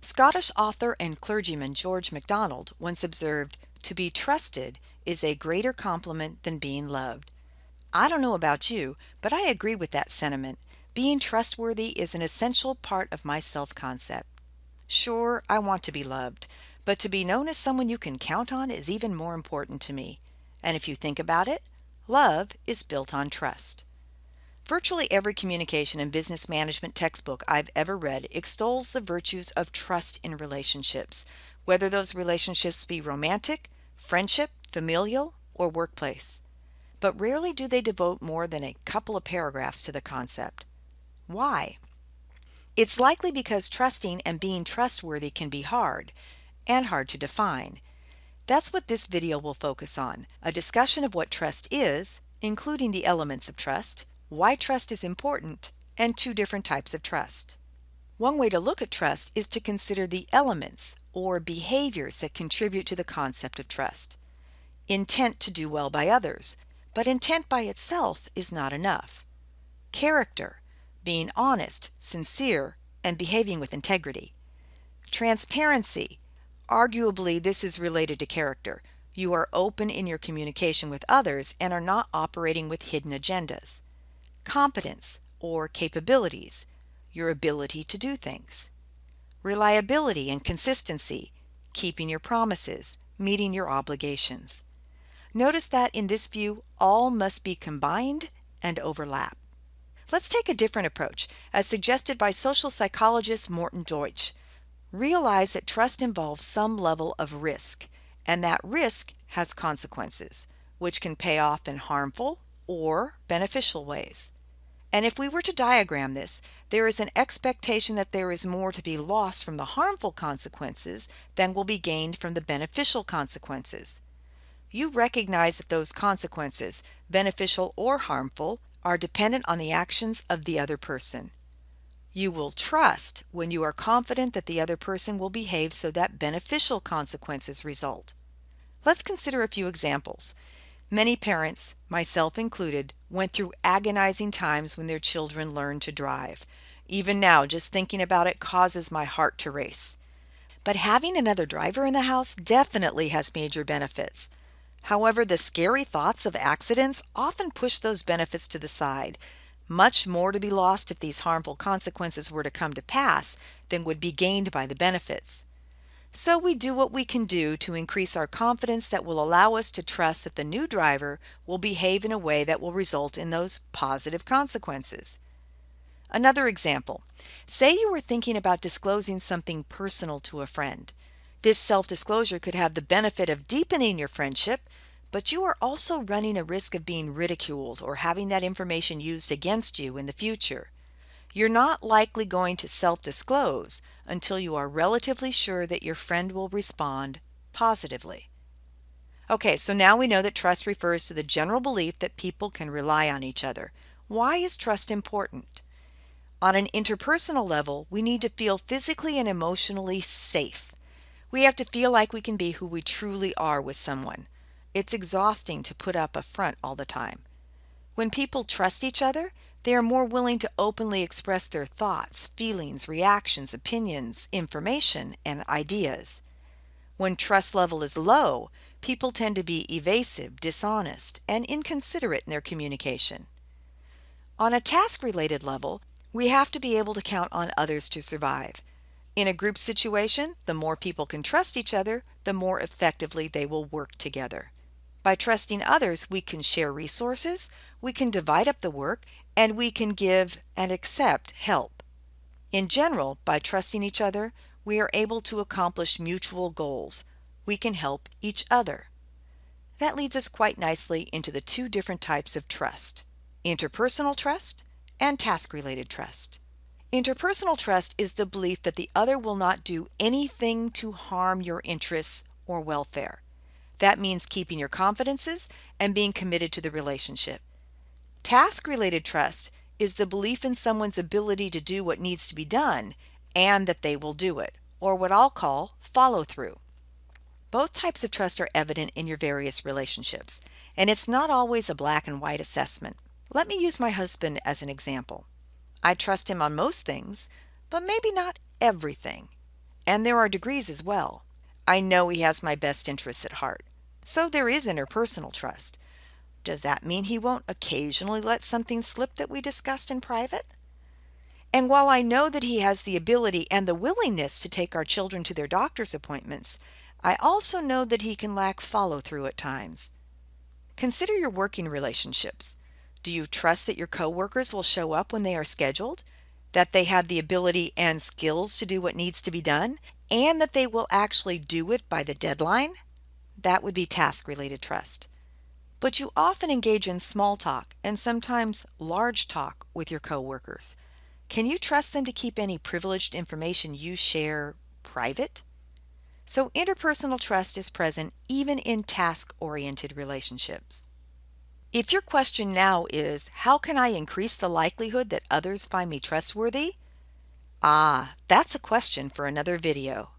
Scottish author and clergyman George MacDonald once observed, "To be trusted is a greater compliment than being loved." I don't know about you, but I agree with that sentiment. Being trustworthy is an essential part of my self concept. Sure, I want to be loved, but to be known as someone you can count on is even more important to me. And if you think about it, love is built on trust. Virtually every communication and business management textbook I've ever read extols the virtues of trust in relationships, whether those relationships be romantic, friendship, familial, or workplace. But rarely do they devote more than a couple of paragraphs to the concept. Why? It's likely because trusting and being trustworthy can be hard, and hard to define. That's what this video will focus on, a discussion of what trust is, including the elements of trust, why trust is important, and two different types of trust. One way to look at trust is to consider the elements or behaviors that contribute to the concept of trust. Intent to do well by others, but intent by itself is not enough. Character, being honest, sincere, and behaving with integrity. Transparency, arguably this is related to character. You are open in your communication with others and are not operating with hidden agendas. Competence or capabilities, your ability to do things. Reliability and consistency, keeping your promises, meeting your obligations. Notice that in this view, all must be combined and overlap. Let's take a different approach, as suggested by social psychologist Morton Deutsch. Realize that trust involves some level of risk, and that risk has consequences, which can pay off in harmful or beneficial ways. And if we were to diagram this, there is an expectation that there is more to be lost from the harmful consequences than will be gained from the beneficial consequences. You recognize that those consequences, beneficial or harmful, are dependent on the actions of the other person. You will trust when you are confident that the other person will behave so that beneficial consequences result. Let's consider a few examples. Many parents, myself included, went through agonizing times when their children learned to drive. Even now, just thinking about it causes my heart to race. But having another driver in the house definitely has major benefits. However, the scary thoughts of accidents often push those benefits to the side. Much more to be lost if these harmful consequences were to come to pass than would be gained by the benefits. So we do what we can do to increase our confidence that will allow us to trust that the new driver will behave in a way that will result in those positive consequences. Another example, say you were thinking about disclosing something personal to a friend. This self-disclosure could have the benefit of deepening your friendship, but you are also running a risk of being ridiculed or having that information used against you in the future. You're not likely going to self-disclose until you are relatively sure that your friend will respond positively. Okay, so now we know that trust refers to the general belief that people can rely on each other. Why is trust important? On an interpersonal level, we need to feel physically and emotionally safe. We have to feel like we can be who we truly are with someone. It's exhausting to put up a front all the time. When people trust each other, they are more willing to openly express their thoughts, feelings, reactions, opinions, information, and ideas. When trust level is low, people tend to be evasive, dishonest, and inconsiderate in their communication. On a task-related level, we have to be able to count on others to survive. In a group situation, the more people can trust each other, the more effectively they will work together. By trusting others, we can share resources, we can divide up the work, and we can give and accept help. In general, by trusting each other, we are able to accomplish mutual goals. We can help each other. That leads us quite nicely into the two different types of trust: interpersonal trust and task-related trust. Interpersonal trust is the belief that the other will not do anything to harm your interests or welfare. That means keeping your confidences and being committed to the relationship. Task-related trust is the belief in someone's ability to do what needs to be done and that they will do it, or what I'll call follow-through. Both types of trust are evident in your various relationships, and it's not always a black and white assessment. Let me use my husband as an example. I trust him on most things, but maybe not everything. and there are degrees as well. I know he has my best interests at heart. So there is interpersonal trust. Does that mean he won't occasionally let something slip that we discussed in private? And while I know that he has the ability and the willingness to take our children to their doctor's appointments, I also know that he can lack follow through at times. Consider your working relationships. Do you trust that your coworkers will show up when they are scheduled, that they have the ability and skills to do what needs to be done, and that they will actually do it by the deadline? That would be task-related trust. But you often engage in small talk and sometimes large talk with your coworkers. Can you trust them to keep any privileged information you share private? So interpersonal trust is present even in task-oriented relationships. If your question now is, how can I increase the likelihood that others find me trustworthy? That's a question for another video.